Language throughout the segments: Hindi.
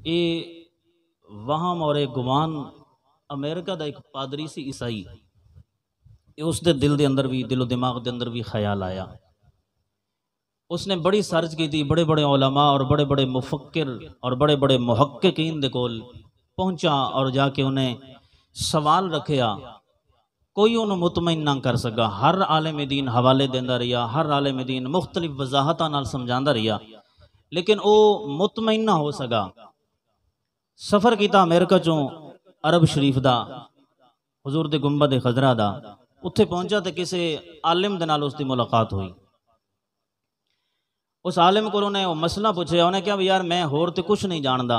ये वहम और एक गुमान अमेरिका का एक पादरी सी ईसाई, उसके दिल के अंदर भी, दिलो दिमाग के अंदर भी ख्याल आया। उसने बड़ी सर्च की थी, बड़े बड़े उलमा और बड़े बड़े मुफक्किर और बड़े बड़े मुहक्किकीन दे कोल पहुंचा और जाके उन्हें सवाल रखिया। कोई उन्हें मुतमईन ना कर सका। हर आलिम दीन हवाले देंदा रहा, हर आलिम दीन मुख्तलिफ वजाहतां नाल समझांदा रहा, लेकिन वो मुतमईन ना हो सका। सफ़र किया अमेरिका चों अरब शरीफ दा, हुजूर दे गुंबद खजरा दा। उत्थे पहुंचा तो किसी आलिम दे नाल उसकी मुलाकात हुई। उस आलिम को उन्हें वो मसला पूछा। उन्हें कहा भी यार मैं होर तो कुछ नहीं जानता,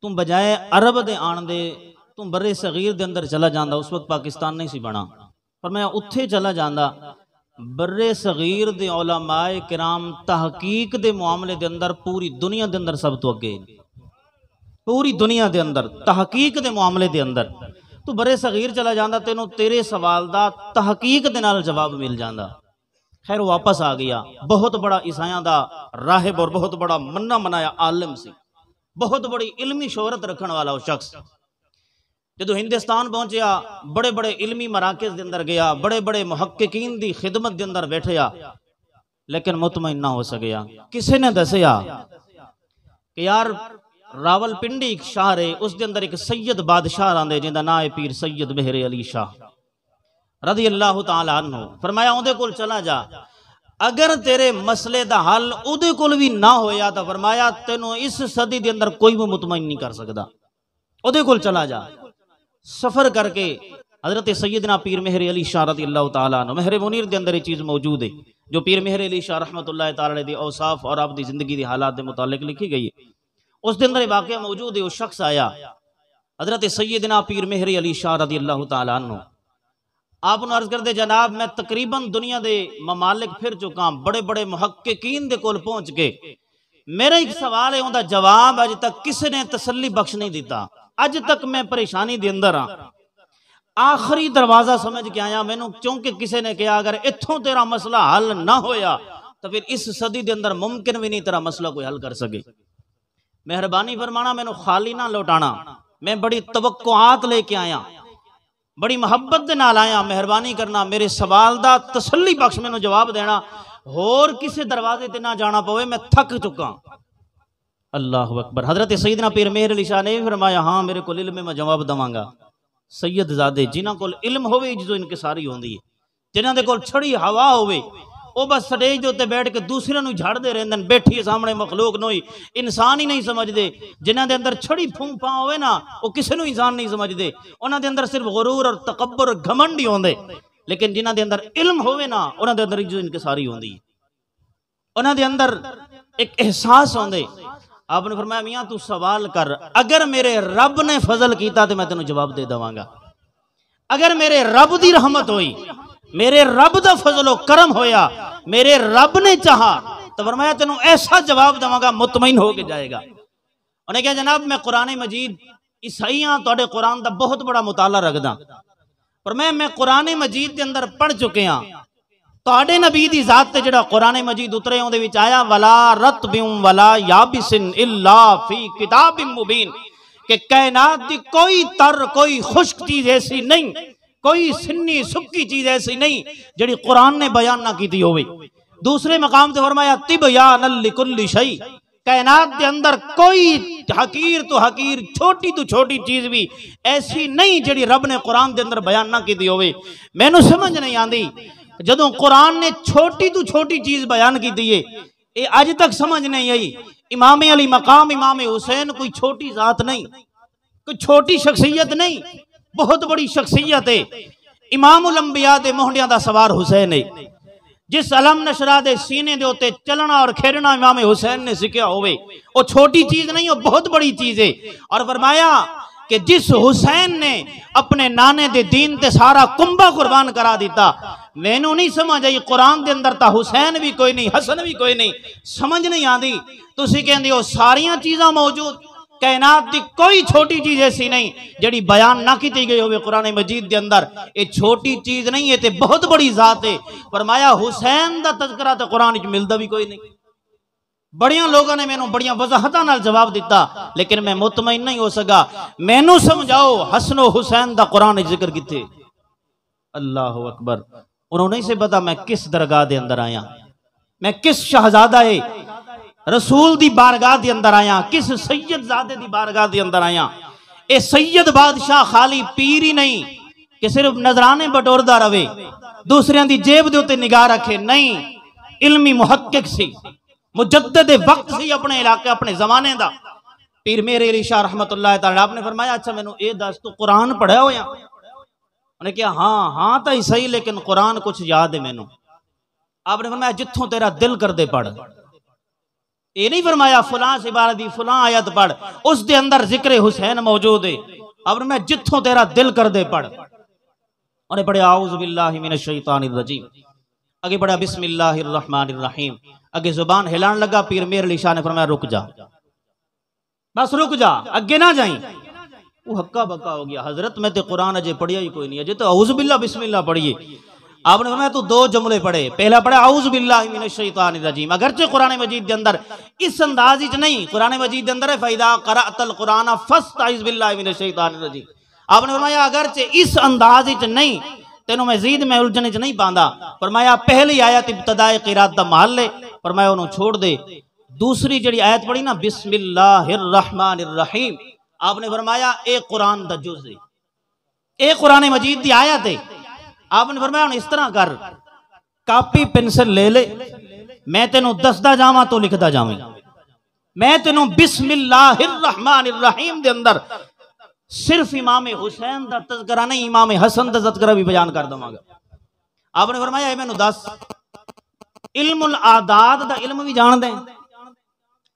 तू बजाए अरब दे आन दे तू बर्रे सगीर दे अंदर चला जाता। उस वक्त पाकिस्तान नहीं सी बना, पर मैं उत्थे चला जाता। बर्रे सगीर दे उलमाए किराम तहकीक दे मामले दे अंदर पूरी दुनिया दे अंदर सब तो अगे, पूरी दुनिया दे अंदर तहकीक दे मामले दे अंदर तू बर्रे सगीर चला जाता, तेनों तेरे सवाल दा तहकीक दे नाल जवाब मिल जाता। खैर वो वापस आ गया। बहुत बड़ा ईसाइयां दा राहिब और बहुत बड़ा मन्ना मनाया आलिम सी, बहुत बड़ी इल्मी शोहरत रखने वाला वो शख्स। जो हिंदुस्तान पहुंचा, बड़े बड़े इल्मी मराकज के अंदर गया, बड़े बड़े मुहक्किकीन दी खिदमत के अंदर बैठया, लेकिन मुतमईन ना हो सकिया। किसी ने दसिया कि यार रावलपिंडी एक शहर है, उसके अंदर एक सैयद बादशाह आंदे जिंदा नाम है पीर सैयद मेहर अली शाह रज़ी अल्लाह तआला अन्हु। फरमाया उहदे कोल चला जा, अगर तेरे मसले दा हल उहदे कोल भी ना होया तो फरमाया तेनों इस सदी के अंदर कोई भी मुतमईन नहीं कर सकता। उहदे कोल चला जा। सफर करके हजरत सैयदना पीर मेहर अली शाह रज़ी अल्लाह तआला अन्हु, मेहर मुनीर के अंदर ये चीज़ मौजूद है जो पीर मेहर अली शाह रहमतुल्लाह तआला दी औसाफ और आपकी जिंदगी के हालात के मुतालिक लिखी गई है। उस दिन अंदर वाक़या मौजूद है। वो शख्स आया हजरत सैयदना पीर मेहर अली शाह रज़ी अल्लाह तआला अन्हु। आप अर्ज करते जनाब मैं तकरीबन दुनिया के ममालिक फिर चुका, बड़े बड़े मुहक्किकीन दे कोल पहुंच के मेरा एक सवाल है, उनका जवाब अज तक किसी ने तसल्ली बख्श नहीं दिता। अज तक मैं परेशानी दे अंदर हाँ। आखिरी दरवाजा समझ के आया मैनू, क्योंकि किसी ने कहा अगर इत्थों तेरा मसला हल ना होया तो फिर इस सदी के अंदर मुमकिन भी नहीं तेरा मसला कोई हल कर सके। मेहरबानी फरमाना, मैनू खाली ना लौटाना। मैं बड़ी तवक्कुआत लेके आया, बड़ी मुहब्बत दे नाल आया। मेहरबानी करना मेरे सवाल दा तसल्ली बख्श मैनू जवाब देना, होर किसी दरवाजे ते ना जाना पवे, मैं थक चुका। अल्लाह अकबर। हजरत सैयदना पीर मेहर अली शाह ने भी फरमाया हाँ मेरे को इल्म मैं जवाब देवांगा। सैयद ज़ादे जिन्हां कोल इल्म होवे जो इनकिसारी होंदी है, जिन्हां दे कोल छड़ी हवा होवे, वो बस स्टेज के उत्ते बैठ के दूसरे नूं झाड़ते रहंदे, बैठी सामने मखलूक नूं इंसान ही नहीं समझते। जिन्हां दे अंदर छड़ी फूंफा होवे ना वो किसी नूं इंसान नहीं समझते, उन्हां दे अंदर सिर्फ गुरूर और तकब्बुर और घमंड ही होंदे। लेकिन जिन्हां दे अंदर इल्म होवे ना उन्हां दे अंदर जो इनकिसारी होंदी है, उन्हां दे अंदर एक एहसास होंदे। आपने फरमाया मियां तू सवाल कर, अगर मेरे रब ने फजल किया तो मैं तेनों जवाब दे देवांगा। अगर मेरे रब दी रहमत हुई, मेरे रब दा फजलो करम होया, मेरे रब ने चाहा तो फरमाया तेनों ऐसा जवाब देवांगा मुतमईन हो के जाएगा। उन्हें कहा जनाब मैं कुरान मजीद ईसाइयां तुहाडे कुरान दा बहुत बड़ा मुताला रखदा, पर मैं कुरान मजीद के अंदर पढ़ चुके हाँ तुहाडे नबी दी जात ते जिहड़ा कुरान मजीद उतरे उहदे विच आया वला रतबिन वला याबिसिन इल्ला फी किताबिन मुबीन, कि कायनात दी कोई तर कोई खुश्क चीज ऐसी नहीं, कोई सिन्नी सुक्की चीज ऐसी नहीं जिहड़ी कुरान ने बयान ना की होवे। दूसरे मकाम ते फरमाया तिबयान लिकुल्लि शै, कायनात के अंदर कोई हकीर तो हकीर छोटी तो छोटी चीज भी ऐसी नहीं जिहड़ी रब ने कुरान के अंदर बयान ना की होवे। मैनू समझ नहीं आती जदों कुरान ने छोटी तो छोटी चीज बयान की है, ये अज तक समझ नहीं आई। इमाम अली मकाम इमाम हुसैन कोई छोटी जात नहीं, कोई छोटी शख्सियत नहीं, बहुत बड़ी शख्सियत है। इमामुल अंबिया दे मोहडियां दा सवार हुसैन है, जिस अलम नशरा दे सीने दे उत्ते चलना और खेरना इमाम हुसैन ने सीखा होवे, वो छोटी चीज नहीं, वो बहुत बड़ी चीज है। और फरमाया कि जिस हुसैन ने अपने नाने दे दीन ते सारा कुंभा कुर्बान करा दिता, मैनू नहीं समझ आई कुरान दे अंदर ता हुसैन भी कोई नहीं, हसन भी कोई नहीं, समझ नहीं आती। तुसीं कहंदे हो सारियां चीज़ां मौजूद, कायनात की कोई छोटी चीज ऐसी नहीं जिहड़ी बयान ना की गई होवे कुरान मजीद के अंदर। ये छोटी चीज नहीं है, ते बहुत बड़ी जात है। फरमाया हुसैन दा तज़किरा तो कुरान में मिलता भी कोई नहीं, बड़िया लोगों ने मैनू बड़िया वजाहतां नाल जवाब दिता, लेकिन मैं मुतमईन नहीं हो सका। मैनू समझाओ हसनो हुसैन दा कुरान जिक्र किथे। अल्लाह अकबर। उन्होंने से पता मैं किस दरगाह दे अंदर आया, मैं किस शहजादा रसूल दी बारगाह दे अंदर आया, किस सैयद ज़ादे दी बारगाह दे अंदर आया। ए सैयद बादशाह खाली पीर ही नहीं कि सिर्फ नजराने बटोरदा रवे, दूसरियां दी जेब दे उत्ते निगाह रखे, नहीं, इल्मी मुहक्किक सी, मुजद्दिद वक्त सी अपने इलाके अपने जमाने दा। पीर मेरे अली शाह रहमतुल्लाह तआला। आपने फरमाया अच्छा मैनू ये दस तू कुरान पढ़िया होया? उन्हें कहा हाँ हाँ तो ही सही, लेकिन कुरान कुछ याद है मैनू। आपने फरमाया जिथों तेरा दिल कर दे पढ़। ये नहीं फरमाया फलां इबारत दी फलां आयत पढ़, उस दे अंदर जिक्र हुसैन मौजूद है। आपने मैं जिथों तेरा दिल कर दे पढ़। उन्हें पढ़े आऊज़ु बिल्लाहि मिनश शैतानिर रजीम, आगे पढ़ा बिस्मिल्लाहिर रहमानिर रहीम, आगे जुबान हिलाने लगा। पीर मेरे अली शाह ने फरमाया रुक जा, बस रुक जा, अगे ना जाई। वो हक्का बक्का हो गया, हजरत मैं तो कुरान अजे पढ़िया ही कोई नहीं, अजे तो औज़ु बिल्लाह बिस्मिल्लाह पढ़िए। आपने फरमाया तू दो जुमले पढ़े, पहला पढ़ा औज़ु बिल्लाहि मिनश शैतानिर रजीम। अगरचे कुरान मजीद के अंदर इस अंदाज विच नहीं, कुरान मजीद के अंदर है फैदा क़रअतल कुरान फस्तइज़ बिल्लाहि मिनश शैतानिर रजीम। आपने फरमाया अगरचे इस अंदाज विच नहीं, तेनों मजीद मैं उलझने च नहीं पांदा। फरमाया पहली आयत इब्तदाए क़िरात दा महल ले, फरमाया उन्होंने छोड़ दे। दूसरी जड़ी आयत पढ़ी ना बिस्मिल्लाहिर रहमानिर रहीम, आपने फरमाया ए कुरान दा जुज़ है, ए कुरान मजीद दी आयत है। आपने फरमाया इस तरह कर, कापी पेंसिल ले ले, मैं तेनों दसदा जावां तो लिखदा जावें। मैं तेनों बिस्मिल्लाहिर रहमानिर रहीम दे अंदर सिर्फ इमाम हुसैन दा तज़किरा नहीं, इमाम हसन दा तज़किरा भी बयान कर दवांगा। आपने फरमाया मैनू दस इल्मुल आदाद दा इल्म भी जान दें,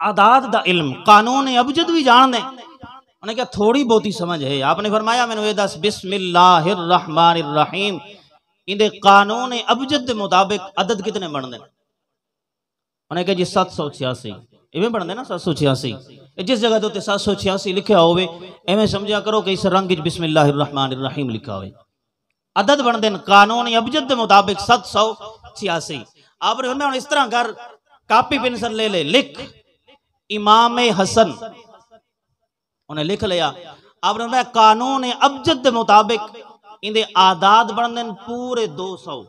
आदाद दा इल्म कानून अबजद भी जान दें। उन्हें क्या थोड़ी बहुती समझ है? आपने फरमाया मैनू ये दस बिस्मिल्लाहिर रहमानिर रहीम इंदे कानून अबजद के मुताबिक अदद कितने बनते? उन्हें कहा जी 786 इवें बनते ना, 786। जिस जगह तो 786 लिखा हो एवं समझा करो कि इस रंग बिस्मिल्लाहिर रहमानिर रहीम लिखा हो। अदद बनते हैं कानून अबजद के मुताबिक 786। आपने फरमाया इस तरह कर, कापी पेंसिल ले ले, लिख इमाम हसन। उन्हें लिख लिया। आपने फरमाया कानून अबजद के मुताबिक इनके आदाद बनते हैं पूरे 200।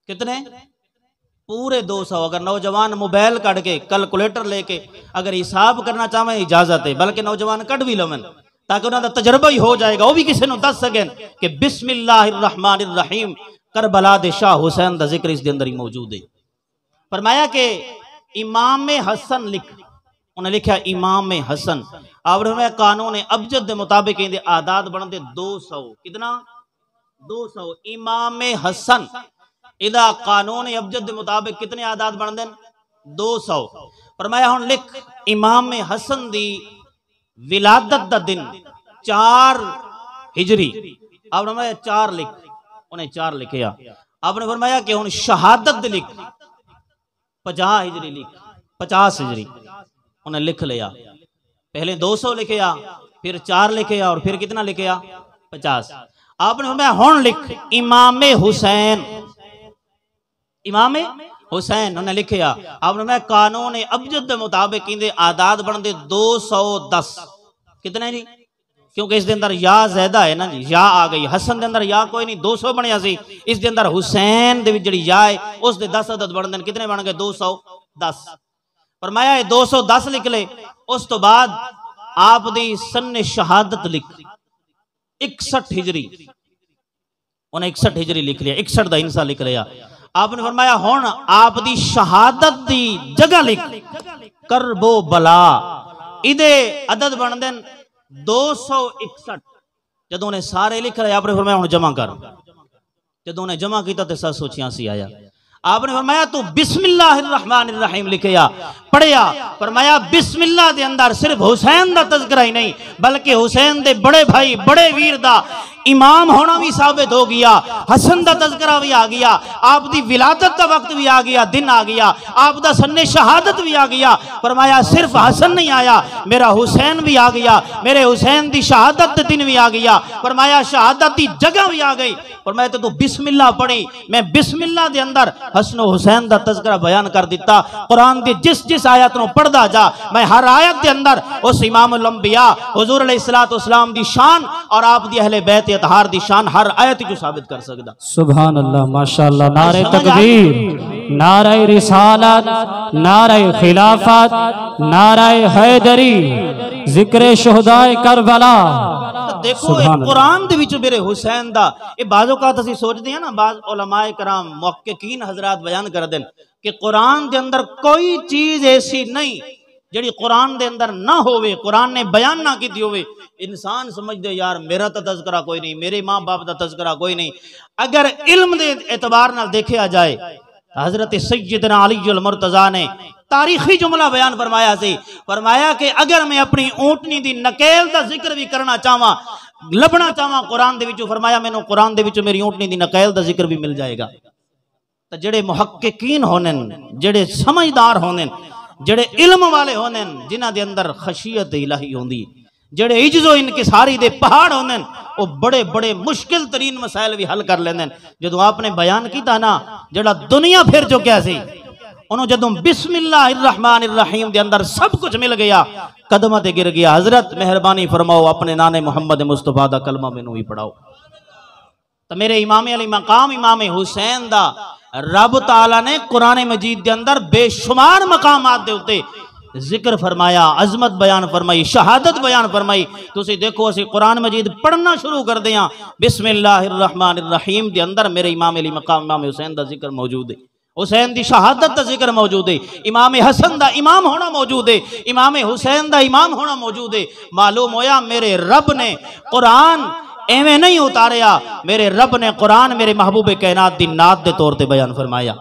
कितने? पूरे 200। अगर नौजवान मोबाइल कट के कैलकुलेटर लेके अगर हिसाब करना चाहें इजाजत है, बल्कि नौजवान कट भी लवन ताकि उन्होंने तजर्बा ही हो जाएगा, वो भी किसी को दस सकें कि बिस्मिल्लाहिर रहमानिर रहीम करबला दे शाह हुसैन का जिक्र इस अंदर ही मौजूद है। फरमाया कि इमाम हसन लिख। उन्हें लिखा इमाम हसन। आपने फरमाया कानून अबजद के मुताबिक इनके आदाद बनते 200। कितना? 200। इमाम हसन इदा कानून अबजद के मुताबिक कितने आदाद बनते हैं? 200। फरमाया हुण लिख इमाम हसन दी विलादत दा दिन 4 हिजरी। आपने फरमाया 4 लिख। उन्हें 4 लिखिया। आपने फरमाया कि हुण शहादत लिख 50 हिजरी लिख, 50 हिजरी। उन्हें लिख लिया। पहले 200 लिखिया, फिर 4 लिखिया और फिर कितना लिखिया? 50। आपने फरमाया हुण लिख इमाम हुसैन। इमाम हुसैन उन्हें लिखिया। आपने फरमाया कानून अबजद के मुताबिक इनके आदाद बनते 210। कितने जी? क्योंकि इस अंदर या ज्यादा है ना जी, या आ गई। हसन के अंदर या कोई नहीं, 200 बनया सी। इस अंदर हुसैन दे जी या है उस दे 10 अदद बनते हैं। कितने बन गए? 210। फरमाया 210 लिख ले। उस तो बाद आप दी सन शहादत लिख 61 हिजरी। उन्हें 61 हिजरी लिख लिया, 61 दा इंसा लिख लिया। आपने फरमाया हुण आप दी शहादत दी जगह लिख करबो बला। इदे अदद बनते 261। जदों उन्हें सारे लिख रहे आपने फरमाया हुण जमा कर। जदों उन्हें जमा किया तो 786 आया। आपने फरमाया तू बिस्मिल्लाहिर रहमानिर रहीम लिखिया, पढ़िया। फरमाया बिस्मिल्लाह दे अंदर सिर्फ हुसैन दा तज़किरा ही नहीं, बल्कि हुसैन दे बड़े भाई बड़े वीर दा इमाम होना भी साबित हो गया, हसन का तज़किरा भी आ गया, आप दी विलादत का वक्त भी आ गया, दिन आ गया, आप दा सन्ने शहादत भी आ गया। फरमाया सिर्फ हसन नहीं आया, मेरा हुसैन भी आ गया, मेरे हुसैन दी शहादत दिन भी आ गया। फरमाया शहादत दी जगह भी आ गई। फरमाया तो बिस्मिल्लाह पढ़ी, मैं बिस्मिल्लाह दे अंदर हसन हुसैन दा तज़किरा बयान कर दिता। कुरान दी जिस जिस आयत नु पढ़दा जा, मैं हर आयत दे अंदर उस इमामुल अंबिया हुजूर अलैहिस्सलातु वस्सलाम दी शान और आप दी अहले बैत अतहार दी शान हर आयत को साबित कर सकदा। सुभान अल्लाह, माशाअल्लाह। नारे तकबीर, नारे रिसालत, नारे खिलाफत, नारे हैदरी, जिक्र शुहदाए करबला। देखो कुरान दे विच मेरे हुसैन दा ये बाज़ औक़ात असीं सोचदे हैं ना, बाज़ उलमाए कराम मुहक्किकीन हज़रात बयान कर देन कि कुरान दे अंदर कोई चीज़ ऐसी नहीं जिहड़ी कुरान दे अंदर ना होवे, कुरान ने बयान ना कीती होवे। इंसान समझदे यार मेरा तो तज़किरा कोई नहीं, मेरे माँ बाप का तज़किरा कोई नहीं। अगर इल्म दे एतबार नाल देखा जाए, हज़रत सैयदना अली अल मुर्तज़ा ने तारीखी जुमला बयान फरमाया सी। फरमाया कि अगर मैं अपनी ऊँटनी दी नकेल का जिक्र भी करना चाहवा, लभना चाहवा कुरान दे विचों, फरमाया मैनू कुरान दे विचों मेरी ऊँटनी दी नकेल का जिक्र भी मिल जाएगा। तो जेड़े मुहक्किकीन होने, जेड़े समझदार होने, जेड़े इल्म वाले होने, जिन्हां दे अंदर खशियत इलाही होंदी, जेड़े इज्जो इनकिसारी दे पहाड़ होने, वो बड़े बड़े मुश्किल तरीन मसाइल भी हल कर लेंदे। जदों आपने बयान किया ना, जेड़ा दुनिया फिर चुक्या सी, उन्होंने जदों बिस्मिल्लाहिर्रहमानिर्रहीम दे अंदर सब कुछ मिल गया, कदमां ते गिर गया, हजरत मेहरबानी फरमाओ अपने नाने मुहम्मद मुस्तफा दा कलमा मैनू भी पढ़ाओ। तो मेरे इमाम अली मकाम इमाम हुसैन दा रब ताला ने कुरान मजीद के अंदर बेशुमार मकामात दे उत्ते जिक्र फरमाया, अजमत बयान फरमाई, शहादत बयान फरमाई। तुसी देखो असी कुरान मजीद पढ़ना शुरू कर दें, बिस्मिल्लाहिर्रहमानिर्रहीम के अंदर मेरे इमाम अली मकाम इमाम हुसैन का जिक्र मौजूद है, हुसैन की शहादत का जिक्र मौजूद है, इमाम हसन का इमाम होना मौजूद है, इमाम हुसैन का इमाम होना मौजूद है। मालूम होया मेरे रब ने कुरान एवें नहीं उतारिया, मेरे रब ने कुरान मेरे महबूब कायनात दी नात दे तौर ते बयान फरमाया।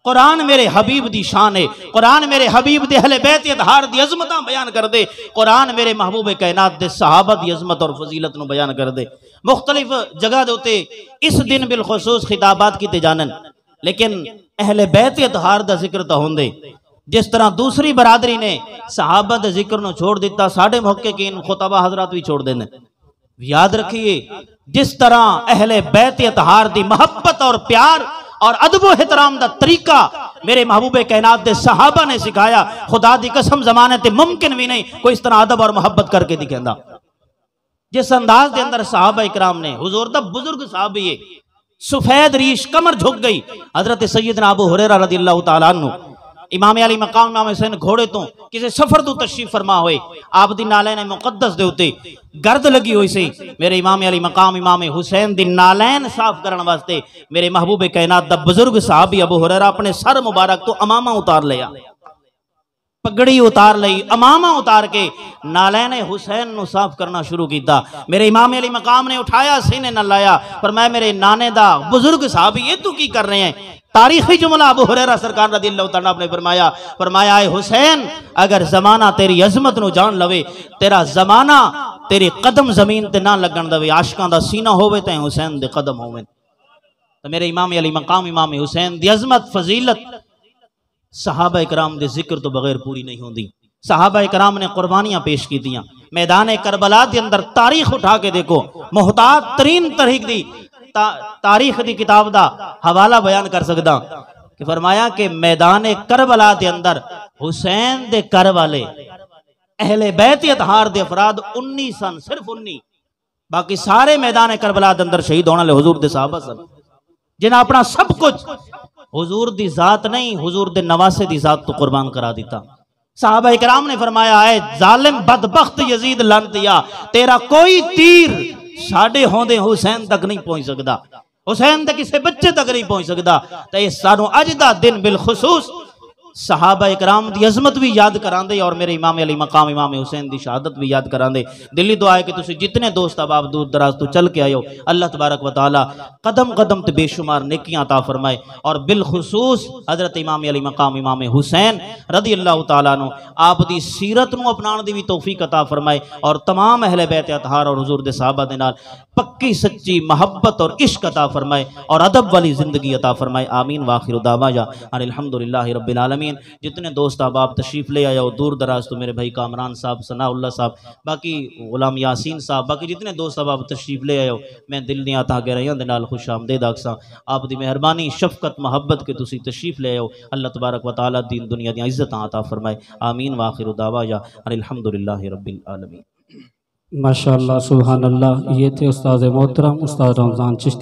कुरान मेरे हबीब दी शान है, कुरान मेरे हबीब दे अहले बैत अतहार दी अजमतां बयान कर दे, कुरान मेरे महबूब कायनात दे सहाबा दी अजमत और फजीलत नूं बयान कर दे। मुख्तलिफ जगह दे उत्ते इस दिन बिलखुसूस खिताबात कीते जानन, लेकिन अहले बैत अतहार दा जिक्र तां होंदे। जिस तरह दूसरी बरादरी ने सहाबा दे जिक्र नूं छोड़ दिता, साडे मुहक्किकीन खुतबा हजरात भी छोड़ देने। याद रखिए, जिस तरह अहले बैत अतहार दी मोहब्बत और प्यार और अदब व एहतराम दा तरीका मेरे महबूब कायनात दे सहाबा ने सिखाया, खुदा दी कसम जमाने ते मुमकिन भी नहीं कोई इस तरह अदब और मोहब्बत करके दिखेंदा। जिस अंदाज के अंदर सहाबा इकराम ने, हुजूर दा बुजुर्ग साहबी है, सफेद रीश कमर झुक गई, हजरत सैयदना अबू हुरैरा रज़ियल्लाहु तआला अन्हु इमाम अली मकाम इमाम हुसैन घोड़े तो किसी सफर तो तशरीफ फरमा हुए, आप दी नालैन मुकद्दस दे उत्ते गर्द लगी हुई सी। मेरे इमाम अली मकाम इमाम हुसैन दी नालैन साफ करने वास्ते मेरे महबूब कायनात दा बुजुर्ग साहबी अबू हुरैरा अपने सर मुबारक तो अमामा उतार लिया, पगड़ी उतार ली, अमामा उतार के नालैन हुसैन नु साफ करना शुरू किया। मेरे इमाम अली मकाम ने उठाया, सीने न लाया, पर मैं मेरे नाने दा बुजुर्ग साहबी ये तू की कर रहे हैं। तारीखी जुमला अबू हुरैरा सरकार रज़ियल्लाहु तआला ने फरमाया है हुसैन, अगर जमाना तेरी अजमत नु जान लवे, तेरा जमाना तेरे कदम जमीन ते ना लगन दवे, आशिकां दा सीना होवे ते हुसैन दे कदम होवे। तो मेरे इमाम अली मकाम इमाम हुसैन दी अजमत फजीलत सहाबा इकराम दे जिक्र तो बगैर पूरी नहीं होती। सहाबा इकराम ने कुर्बानियां पेश की दियां, मैदान करबला के अंदर तारीख उठा के देखो, मोहताज तरीन तरीक दी तारीख दी किताब दा हवाला बयान कर सकदा कि फरमाया कि मैदान करबला के अंदर हुसैन दे कर वाले अहले बैत अतहार दे अफराद 19 सन, सिर्फ 19, बाकी सारे मैदान करबला के अंदर शहीद होने वाले हुजूर दे सहाबा सन, जिन्हें अपना सब कुछ हुजूर दी जात नहीं हुजूर दे नवासे दी जात तो कुर्बान करा दिता। साहबा इकराम ने फरमाया है जालिम बदबख्त यजीद लानतिया, तेरा कोई तीर साडे होंदे हुसैन तक नहीं पहुंच सकता, हुसैन दे किसी बच्चे तक नहीं पहुंच सकता। तो ये सानू अज दा दिन बिलखुसूस सहाबा इकराम दी अजमत भी याद करांदे और मेरे इमाम अली मकाम इमाम हुसैन दी शहादत भी याद करांदे। दिल्ली दुआ है कि तुसी जितने दोस्त अहबाब दूर दराज तो चल के आए हो, अल्लाह तबारक व तआला कदम कदम ते बेशुमार नेकियां अता फरमाए और बिलखुसूस हजरत इमाम अली मकाम इमाम हुसैन रदी अल्लाह तआला नु आप दी सीरत नु अपनाने दी भी तौफीक अता फरमाए और तमाम अहले बैत अतहार और हुजूर दे सहाबा दे नाल पक्की सच्ची मोहब्बत और इश्क अता फरमाए और अदब वाली जिंदगी अता फरमाए। आमीन। वाखिर दावाजा अल्हम्दुलिल्लाहि रब्बिल आलमीन। जितने दोस्त अहबाब तशरीफ ले आए हो दूर दराज तो मेरे भाई कामरान साहब, सनाउल्लाह साहब, बाकी गुलाम यासीन साहब, बाकी जितने दोस्त अहबाब तशरीफ ले आए हो मैं दिल दी अता गहराइयां दे नाल खुश आमदेद आखसां। आप दी मेहरबानी शफकत मोहब्बत के तुसी तशरीफ ले आए हो, अल्लाह तबारक व तआला दीन दुनिया दी इज्जत अता फरमाए। आमीन। वाखिर दावाजा अल्हम्दुलिल्लाहि रब्बिल आलमीन। माशाअल्लाह सुभान अल्लाह। ये थे उस्ताद मोहतरम उस्ताद रमज़ान चिश्ती।